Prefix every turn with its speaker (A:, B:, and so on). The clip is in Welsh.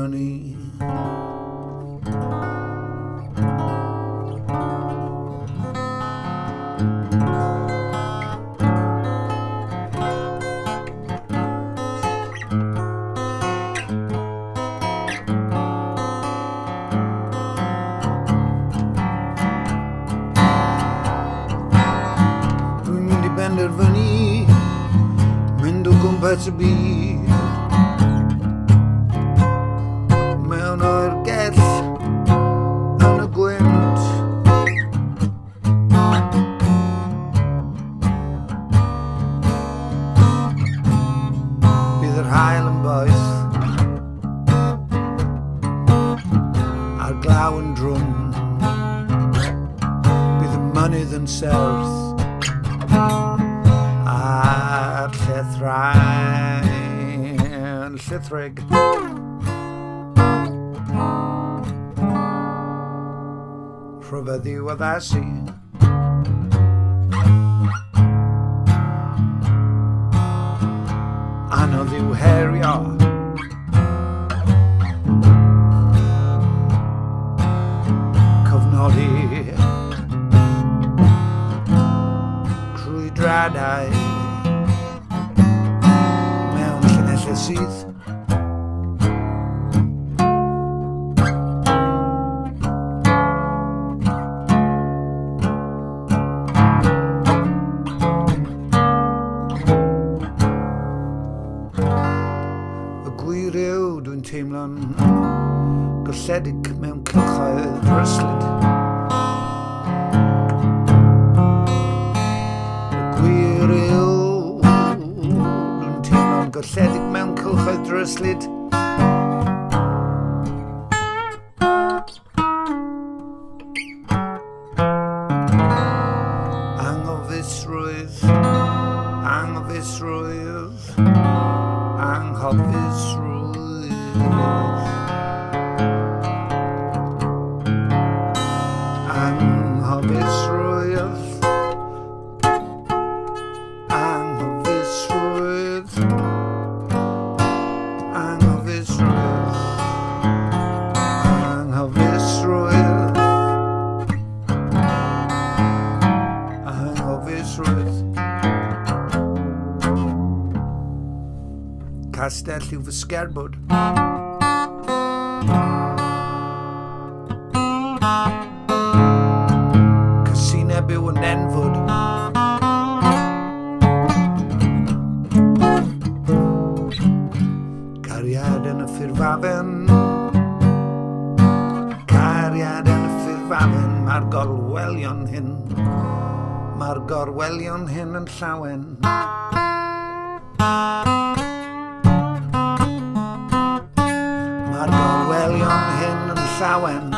A: fyny. Dwi'n mynd I benderfynu mynd o gwmpas y byd mewn oergell yn y gwynt. Bydd yr haul yn boeth a'r glaw yn drwm. Bydd y mynydd yn serth a'r llethrain llithrig. Rhyfedd i'w addasu anodd i'w herio cofnodi crwydradau mewn llinellau sydd. Dwi'n teimlo'n golledig mewn cylchoedd ryslyd. Gwir yw, dwi'n teimlo'n golledig mewn cylchoedd ryslyd. Anghofusrwydd, anghofusrwydd, anghofusrwydd. Anghofusrwydd, anghofusrwydd, anghofusrwydd, anghofusrwydd, anghofusrwydd. Castell yw fy sgerbwd. Byw yn enfwd. Cariad yn y ffurfafen, cariad yn y ffurfafen. Mae'r gorwelion hyn, mae'r gorwelion hyn yn llawen. Mae'r gorwelion hyn yn llawen.